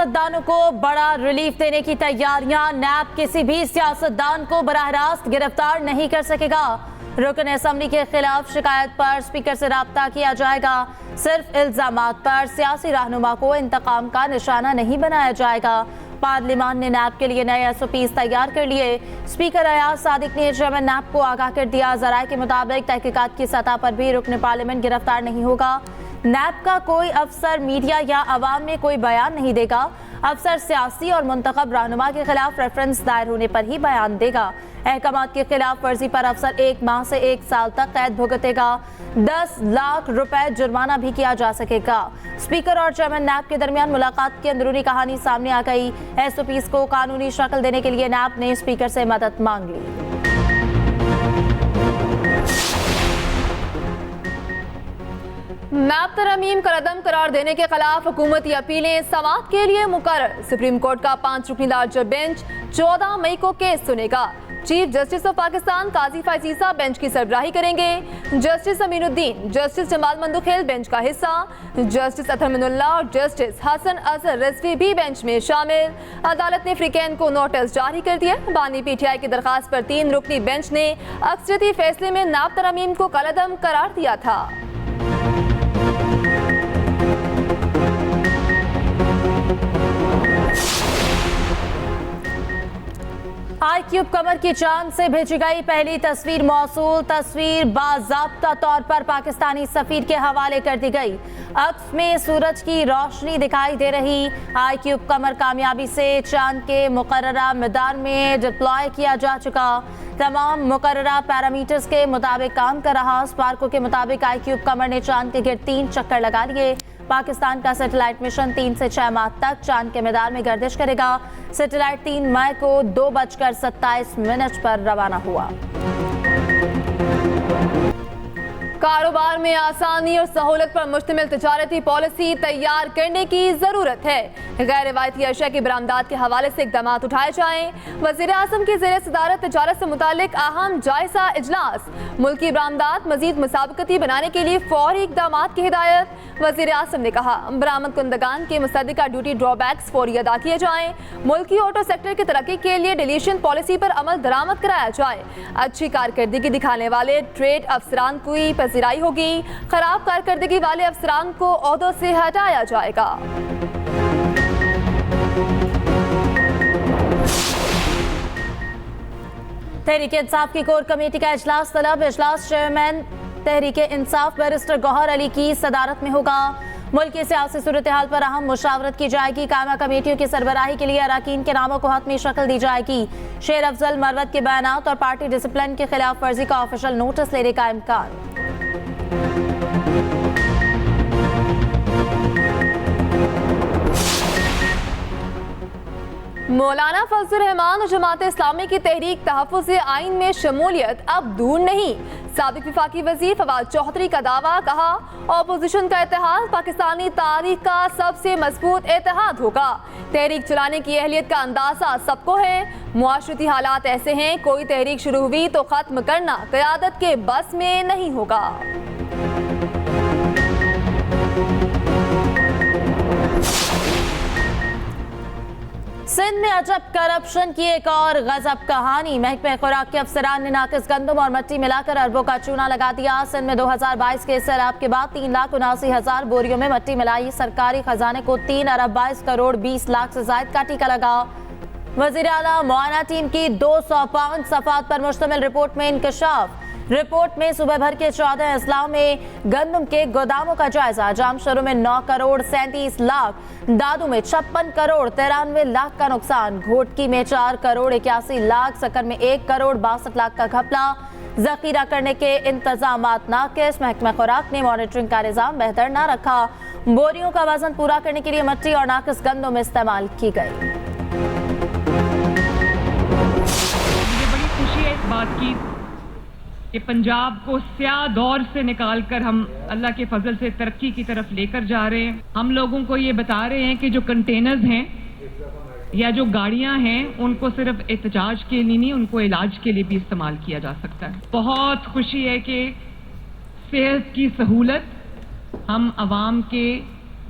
सियासतदानों को बड़ा रिलीफ देने की तैयारियां। नैब किसी भी सियासतदान को बराह रास्त गिरफ्तार नहीं कर सकेगा। रुकन असेंबली के खिलाफ शिकायत पर स्पीकर से राब्ता किया जाएगा। सिर्फ इल्जामात पर सियासी रहनुमा को इंतकाम का निशाना नहीं बनाया जाएगा। पार्लियामान ने नैब के लिए नए SOPs तैयार कर लिए। स्पीकर अयाज सादिक ने चेयरमैन नैब को आगाह कर दिया। जराये के मुताबिक तहकीकात की सतह पर भी रुकन पार्लियामेंट गिरफ्तार नहीं होगा। नैब का कोई अफसर मीडिया या अवाम में कोई बयान नहीं देगा। अफसर सियासी और मुंतखब रहनुमा के खिलाफ रेफरेंस दायर होने पर ही बयान देगा। अहकामात के खिलाफ वर्जी पर अफसर 1 माह से 1 साल तक कैद भुगतेगा। 10 लाख रुपए जुर्माना भी किया जा सकेगा। स्पीकर और चेयरमैन नैब के दरमियान मुलाकात की अंदरूनी कहानी सामने आ गई। SOPs को कानूनी शक्ल देने के लिए नैब ने स्पीकर से मदद मांग ली। नैब तरमीम का कदम करार देने के खिलाफ हुकूमती अपीलें समाअत के लिए मुकर्रर। सुप्रीम कोर्ट का 5 रुकनी लार्जर बेंच 14 मई को केस सुनेगा। Chief justice of Pakistan Qazi Faez Isa bench की सरबराही करेंगे। Justice Aminuddin, justice Jamal Mandokhail bench का हिस्सा। जस्टिस अतहर मिनुल्लाह और जस्टिस हसन अजहर रिजवी भी बेंच में शामिल। अदालत ने फ्रीकैन को नोटिस जारी कर दिया। बानी PTI की दरखास्त पर 3 रुकनी बेंच ने अक्सरियती फैसले में नैब तरमीम को कलअदम करार दिया था। iCube कमर की चांद से भेजी गई पहली तस्वीर मौसूल। तस्वीर बाज़ाब्ता तौर पर पाकिस्तानी सफीर के हवाले कर दी गई। अक्स में सूरज की रोशनी दिखाई दे रही। iCube कमर कामयाबी से चांद के मुकर्ररा मैदान में डिप्लॉय किया जा चुका। तमाम मुकर्ररा पैरामीटर्स के मुताबिक काम कर रहा। स्पार्को के मुताबिक iCube कमर ने चांद के गिर्द 3 चक्कर लगा लिए। पाकिस्तान का सैटेलाइट मिशन 3 से 6 माह तक चांद के मैदान में गर्दिश करेगा। सैटेलाइट 3 मई को 2:27 पर रवाना हुआ। कारोबार में आसानी और सहूलत पर मुश्तमिल तिजारती पॉलिसी तैयार करने की जरूरत है। गैर रिवायती अशिया की बरामदात के हवाले से इकदाम उठाए जाएं। वज़ीर आज़म की ज़ेर सदारत तिजारत से मुतालिक अहम जायजा इजलास। मुल्की बरामदात मजीद मुसाबकती बनाने के लिए फौरी इकदाम की हिदायत। वज़ीर आज़म ने कहा, बरामद कुंदगान के मुसद्दिका ड्यूटी ड्रॉबैक्स फौरी अदा किए जाएं। मुल्की ऑटो सेक्टर की तरक्की के लिए डिलीशन पॉलिसी पर अमल दरामद कराया जाए। अच्छी कारकर्दगी दिखाने वाले ट्रेड अफसरान की पजीराई होगी। खराब कारकर्दगी वाले अफसरान को ओहदों से हटाया जाएगा। तहरीक इंसाफ की कोर कमेटी का इजलास तलब। इजलास चेयरमैन तहरीक इंसाफ बैरिस्टर गौहर अली की सदारत में होगा। मुल्क की सियासी सूरत हाल पर अहम मुशावरत की जाएगी। कायमा कमेटियों की सरबराही के लिए अरकान के नामों को हतमी शक्ल दी जाएगी। शेर अफजल मरवत के बयानात और पार्टी डिसिप्लिन के खिलाफ वर्जी का ऑफिशियल नोटिस लेने का इम्कान। मौलाना फजलुर रहमान और जमात इस्लामी की तहरीक तहफ़्फ़ुज़ आइन में शमूलियत अब दूर नहीं। साबिक विफाकी वज़ीर फवाद चौधरी का दावा। कहा, अपोजिशन का इत्तेहाद पाकिस्तानी तारीख का सबसे मजबूत इत्तेहाद होगा। तहरीक चलाने की अहलियत का अंदाजा सबको है। मुआशरती हालात ऐसे हैं, कोई तहरीक शुरू हुई तो ख़त्म करना क़यादत के बस में नहीं होगा। सिंध में अजब करप्शन की एक और गजब कहानी। महकमे खुराक के अफसरान ने नाकिस गंदम और मिट्टी मिलाकर अरबों का चूना लगा दिया। सिंध में 2022 के सैलाब के बाद 3,79,000 बोरियों में मिट्टी मिलाई। सरकारी खजाने को 3 अरब 22 करोड़ 20 लाख से जायद का टीका लगा। वज़ीर आला मुआयना टीम की 205 सफ़ात पर मुश्तमिल रिपोर्ट में इंकशाफ। रिपोर्ट में सूबे भर के 14 अजलाओं में गंदम के गोदामों का जायजा। जामशरू में 9 करोड़ 37 लाख, दादू में 56 करोड़ 93 लाख का नुकसान, घोटकी में 4 करोड़ 81 लाख, सकन में 1 करोड़ 62 लाख का घपला। जखीरा करने के इंतजामात नाकिस। महकमा खुराक ने मॉनिटरिंग का निजाम बेहतर न रखा। बोरियों का वजन पूरा करने के लिए मिट्टी और नाकिस गंदम इस्तेमाल की गई। मुझे बड़ी खुशी है इस बात की कि पंजाब को स्याह दौर से निकालकर हम अल्लाह के फजल से तरक्की की तरफ लेकर जा रहे हैं। हम लोगों को ये बता रहे हैं कि जो कंटेनर्स हैं या जो गाड़ियां हैं उनको सिर्फ एहतजाज के लिए नहीं, उनको इलाज के लिए भी इस्तेमाल किया जा सकता है। बहुत खुशी है कि सेहत की सहूलत हम आवाम के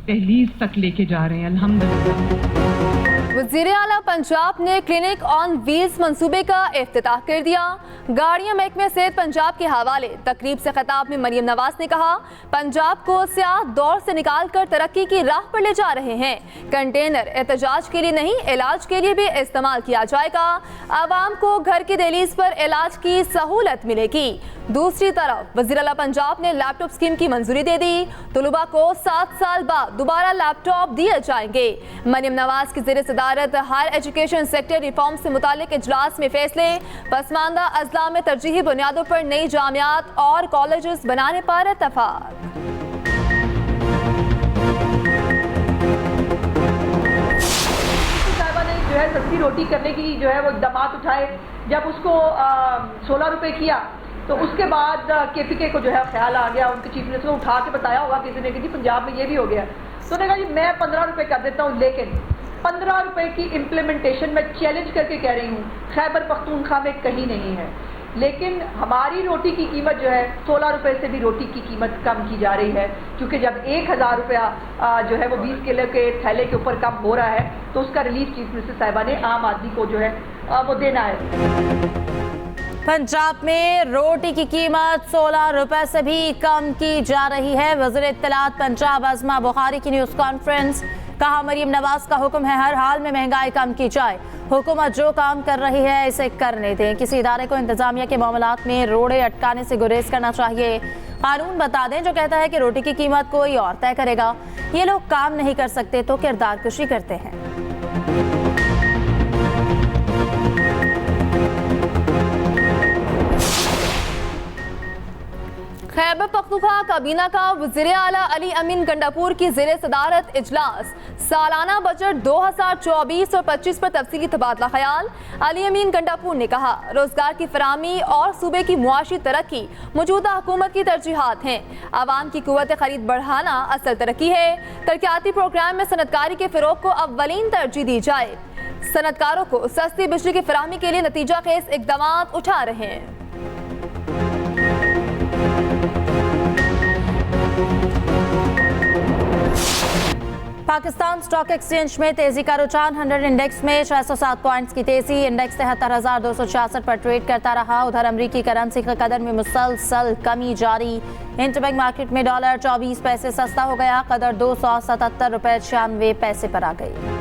तहलीज तक लेके जा रहे हैं अल्हम्दुलिल्लाह। वज़ीर आला पंजाब ने क्लिनिक ऑन व्हील्स मंसूबे का इफ्तिताह कर दिया। गाड़ियां महकमे सेहत पंजाब के हवाले तकरीब से खिताब में मरियम नवाज ने कहा, पंजाब को स्याह दौर से निकाल कर तरक्की की राह पर ले जा रहे हैं। कंटेनर एहतजाज के लिए नहीं, इलाज के लिए भी इस्तेमाल किया जाएगा। आवाम को घर की दहलीज पर इलाज की सहूलत मिलेगी। दूसरी तरफ वज़ीर आला पंजाब ने लैपटॉप स्कीम की मंजूरी दे दी। तलबा को 7 साल बाद दोबारा लैपटॉप दिए जाएंगे। मरियम नवाज की ज़ेर सदारत हायर एजुकेशन सेक्टर रिफॉर्म से मुतालिक इजलास में फैसले। पसमानदा अजला में तरजीही बुनियादों पर नई जामियात और कॉलेजेस बनाने पर इत्तफाक। जो है सस्ती रोटी करने की जो है वो इक़दामात उठाए। जब उसको 16 रुपए किया तो उसके बाद KPK को जो है ख्याल आ गया, उनके चीफ मिनिस्टर को उठा के बताया होगा किसी ने कि जी पंजाब में ये भी हो गया। तो उन्होंने कहा जी मैं 15 रुपए कर देता हूँ, लेकिन 15 रुपए की इम्प्लीमेंटेशन मैं चैलेंज करके कह रही हूँ खैबर पख्तूनख्वा में कहीं नहीं है। लेकिन हमारी रोटी की कीमत जो है 16 रुपए से भी रोटी की कीमत कम की जा रही है, क्योंकि जब 1000 रुपया जो है वो 20 किलो के थैले के ऊपर कम हो रहा है तो उसका रिलीफ चीफ मिनिस्टर साहिबा ने आम आदमी को जो है वो देना है। पंजाब में रोटी की कीमत 16 रुपए से भी कम की जा रही है। वज़ीर इत्तलात पंजाब अज़मा बुखारी की न्यूज़ कॉन्फ्रेंस। कहा, मरियम नवाज का हुक्म है हर हाल में महंगाई कम की जाए। हुकूमत जो काम कर रही है इसे करने दें। किसी इदारे को इंतजामिया के मामलात में रोड़े अटकाने से गुरेज करना चाहिए। कानून बता दें जो कहता है कि रोटी की कीमत कोई और तय करेगा। ये लोग काम नहीं कर सकते तो किरदार कुशी करते हैं। खैबर पख्तूनख्वा काबीना का वज़ीर आला अली अमीन गंडापुर की ज़ेर सदारत इजलास। सालाना बजट 2024 और 25 पर तफसीली तबादला ख्याल। अली अमीन गंडापुर ने कहा, रोजगार की फराहमी और सूबे की मुआशी तरक्की मौजूदा हुकूमत की तरजीहात हैं। आवाम की कुव्वत खरीद बढ़ाना असल तरक्की है। तरक्याती प्रोग्राम में सनतकारी के फ़रोग़ को अव्वलीन तरजीह दी जाए। सनतकारों को सस्ती बिजली की फराहमी के लिए नतीजा खेज इक़दामात उठा रहे हैं। पाकिस्तान स्टॉक एक्सचेंज में तेजी का रुझान। 100 इंडेक्स में 607 पॉइंट्स की तेजी। इंडेक्स 73,266 पर ट्रेड करता रहा। उधर अमरीकी करेंसी के कदर में मुसलसल कमी जारी। इंटरबैंक मार्केट में डॉलर 24 पैसे सस्ता हो गया। कदर 277 रुपए 96 पैसे पर आ गई।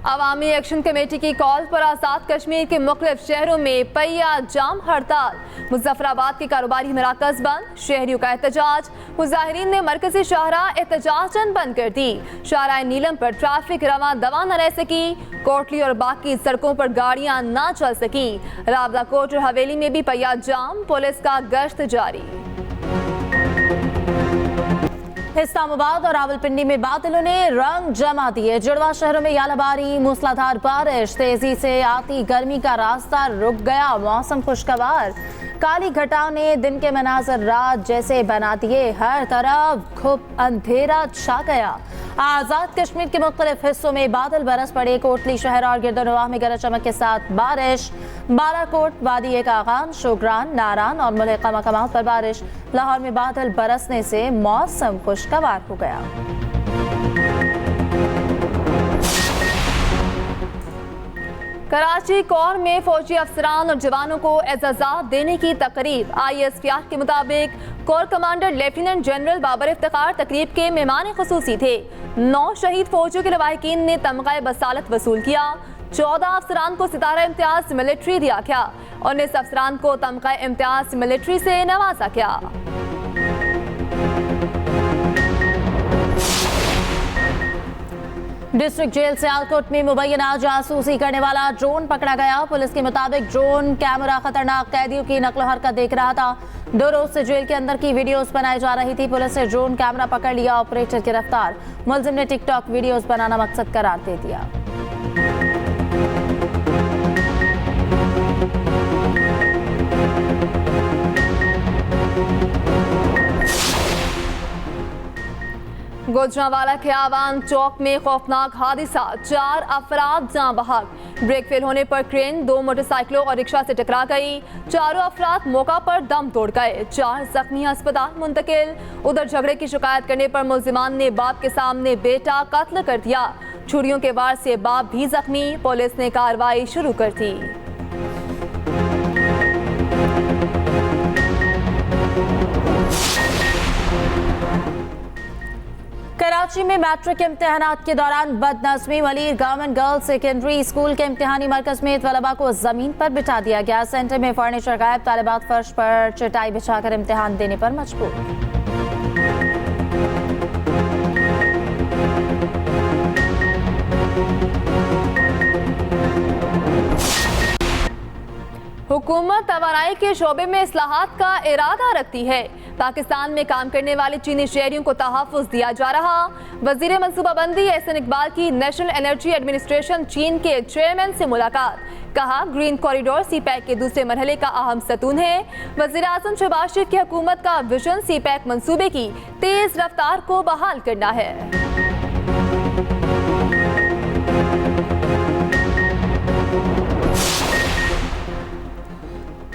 अवामी एक्शन कमेटी की कॉल पर आज़ाद कश्मीर के मुख्तलिफ शहरों में पहिया जाम हड़ताल। मुजफ्फराबाद के कारोबारी मराकज बंद, शहरियों का एहतजाज। मुजाहिरीन ने मरकजी शाहराह एहतजाजन बंद कर दी। शाहराह नीलम पर ट्रैफिक रवां दवा न रह सकी। कोटली और बाकी सड़कों पर गाड़ियां ना चल सकी। रावलाकोट और हवेली में भी पहिया जाम, पुलिस का गश्त जारी। इस्लामाबाद और रावलपिंडी में बादलों ने रंग जमा दिए। जुड़वा शहरों में यालाबारी, मूसलाधार बारिश, तेजी से आती गर्मी का रास्ता रुक गया। मौसम खुशगवार। काली घटाओं ने दिन के मनाजर रात जैसे बना दिए। हर तरफ खूब अंधेरा छा गया। आज़ाद कश्मीर के मुख्तलिफ हिस्सों में बादल बरस पड़े। कोटली शहर और गिरदोनवाह में गरज चमक के साथ बारिश। बालाकोट, वादी कागान, शोगरान, नारान और मलिका मकामात पर बारिश। लाहौर में बादल बरसने से मौसम खुशगवार हो गया। कराची कोर में फौजी अफसरान और जवानों को एजाज़ात देने की तकरीब। ISPR के मुताबिक core commander lieutenant general Babar Iftikhar तकरीब के मेहमान खुसूसी थे। 9 शहीद फौजियों के लवाहिकीन ने तमग़ा बसालत वसूल किया। 14 अफसरान को सितारा इम्तियाज मिलिट्री दिया गया। 19 अफसरान को तमग़ा इम्तियाज मिलिट्री से नवाजा गया। डिस्ट्रिक्ट जेल सियालकोट में मुबैना जासूसी करने वाला ड्रोन पकड़ा गया। पुलिस के मुताबिक ड्रोन कैमरा खतरनाक कैदियों की नकलो हरकत देख रहा था। 2 रोज से जेल के अंदर की वीडियोस बनाई जा रही थी। पुलिस ने ड्रोन कैमरा पकड़ लिया। ऑपरेटर गिरफ्तार। मुलजिम ने टिकटॉक वीडियोस बनाना मकसद करार दे दिया। गुजरांवाला के आवान चौक में खौफनाक हादसा, 4 अफराद जान बहक। ब्रेक फेल होने पर क्रेन 2 मोटरसाइकिलों और रिक्शा से टकरा गई। चारों अफराद मौका पर दम तोड़ गए। 4 जख्मी अस्पताल मुंतकिल। उधर झगड़े की शिकायत करने पर मुलजिमान ने बाप के सामने बेटा कत्ल कर दिया। छुरियों के वार से बाप भी जख्मी। पुलिस ने कार्रवाई शुरू कर दी। कराची में मैट्रिक इम्तिहानात के दौरान बदनज़मी। Malir government girls secondary school के इम्तिहानी मरकज में तलबा को जमीन पर बिठा दिया गया। सेंटर में फर्नीचर गायब, तालिबात फर्श पर चटाई बिछाकर इम्तिहान देने पर मजबूर। हुकूमत तवानाई के शोबे में इस्लाहात का इरादा रखती है। पाकिस्तान में काम करने वाले चीनी शहरियों को तहफ़्फ़ुज़ दिया जा रहा। वज़ीर मनसूबाबंदी एहसन इकबाल की नेशनल एनर्जी एडमिनिस्ट्रेशन चीन के चेयरमैन से मुलाकात। कहा, ग्रीन कॉरिडोर सीपैक के दूसरे मरहले का अहम सतून है। वज़ीर आज़म शहबाज शरीफ की हुकूमत का विजन सीपैक मंसूबे की तेज़ रफ्तार को बहाल करना है।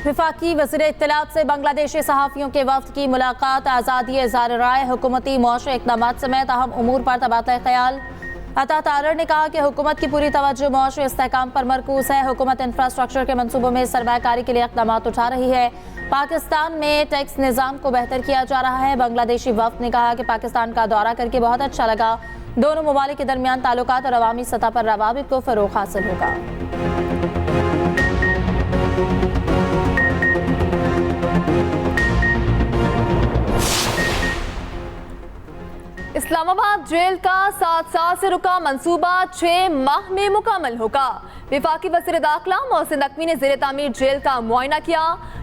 वफाकी वज़ीर इत्तलात से बांग्लादेशी सहाफ़ियों के वफ़द की मुलाकात। आज़ादी इज़हार राय, हुकूमती मुआशी इक़दामात समेत अहम उमूर पर तबादला ख्याल। अता तारर ने कहा कि हुकूमत की पूरी तवज्जो मुआशी इस्तेहकाम पर मरकूज़ है। हुकूमत इंफ्रास्ट्रक्चर के मनसूबों में सरमायाकारी के लिए इक़दामात उठा रही है। पाकिस्तान में टैक्स निज़ाम को बेहतर किया जा रहा है। बांग्लादेशी वफ़द ने कहा कि पाकिस्तान का दौरा करके बहुत अच्छा लगा। दोनों ममालिक के दरमियान ताल्लुकात और अवामी सतह पर रवाबित को फ़रोग़ हासिल होगा। इस्लामाबाद जेल का 7 साल से रुका मंसूबा 6 माह में मुकम्मल होगा। वफाकी वज़ीर दाखिला मोहसिन नकवी ने ज़ेर तामीर जेल का मुआयना किया।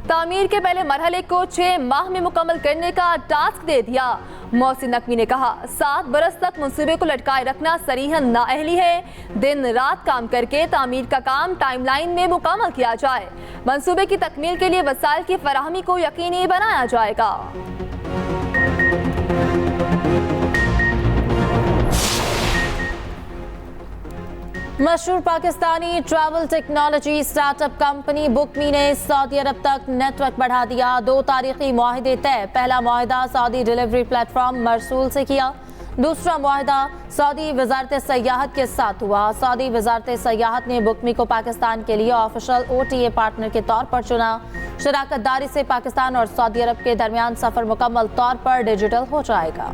तामीर के पहले मरहले को 6 माह में मुकम्मल करने का टास्क दे दिया। मोहसिन नकवी ने कहा, 7 बरस तक मंसूबे को लटकाए रखना सरीहन नाअहली है। दिन रात काम करके तामीर का काम टाइमलाइन में मुकम्मल किया जाए। मंसूबे की तकमील के लिए वसाइल की फराहमी को यकीनी बनाया जाएगा। मशहूर Pakistani travel technology startup company Bookme ने सऊदी अरब तक नेटवर्क बढ़ा दिया। 2 तारीखी मुआहिदे तय। पहला मुआहिदा सऊदी डिलीवरी प्लेटफॉर्म मरसूल से किया। दूसरा मुआहिदा सऊदी वजारत सयाहत के साथ हुआ। सऊदी वजारत सयाहत ने बुकमी को पाकिस्तान के लिए ऑफिशियल OTA पार्टनर के तौर पर चुना। शराकत दारी से पाकिस्तान और सऊदी अरब के दरमियान सफर मुकम्मल तौर पर डिजिटल हो जाएगा।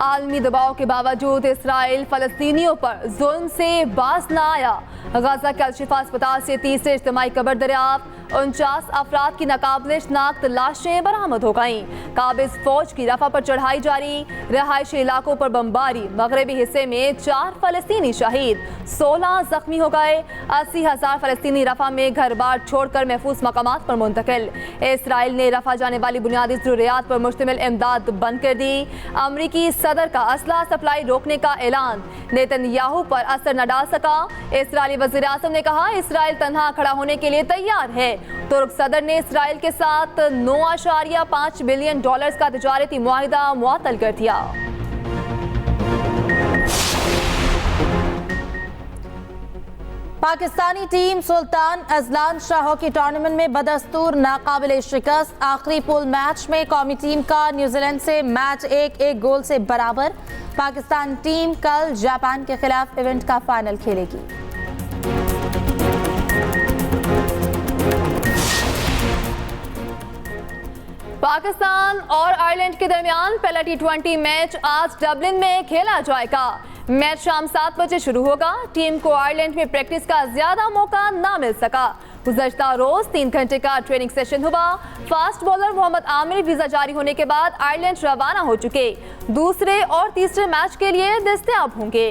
आलमी दबाव के बावजूद इसराइल फलस्तीनियों पर जुल्म से बाज न आया। गाजा के अल-शिफा अस्पताल से तीसरे इज्तिमाई कब्र दरियाफ्त। 49 अफराद की नाकाबिल शिनाख्त लाशें बरामद हो गईं। काबिज फौज की रफा पर चढ़ाई जारी। रहायशी इलाकों पर बमबारी। मगरबी हिस्से में 4 फलस्तीनी शहीद, 16 जख्मी हो गए। 80,000 फलस्तीनी रफा में घर बार छोड़कर महफूज मकामात पर मुंतकिल। इसराइल ने रफा जाने वाली बुनियादी जरूरियात पर मुश्तमिल इमदाद बंद कर दी। अमरीकी सदर का असला सप्लाई रोकने का ऐलान। नेतन्याहू पर असर न डाल सका। इसराइली वज़ीर आज़म ने कहा, इसराइल तन्हा खड़ा होने के लिए तैयार है। तुर्क सदर ने इसराइल के साथ $9.5 बिलियन का तिजारती मुआहिदा मुअत्तल कर दिया। Pakistani team Sultan Azlan Shah hockey tournament में बदस्तूर नाकाबिल शिकस्त। आखिरी पूल मैच में कौमी टीम का न्यूजीलैंड से मैच 1-1 गोल से बराबर। पाकिस्तान टीम कल जापान के खिलाफ इवेंट का फाइनल खेलेगी। पाकिस्तान और आयरलैंड के दरमियान पहला T20 मैच आज डबलिन में खेला जाएगा। मैच शाम 7 बजे शुरू होगा। टीम को आयरलैंड में प्रैक्टिस का ज्यादा मौका ना मिल सका। गुज़श्ता रोज 3 घंटे का ट्रेनिंग सेशन हुआ। Fast bowler Mohammad Amir visa जारी होने के बाद आयरलैंड रवाना हो चुके। दूसरे और तीसरे मैच के लिए दस्तयाब होंगे।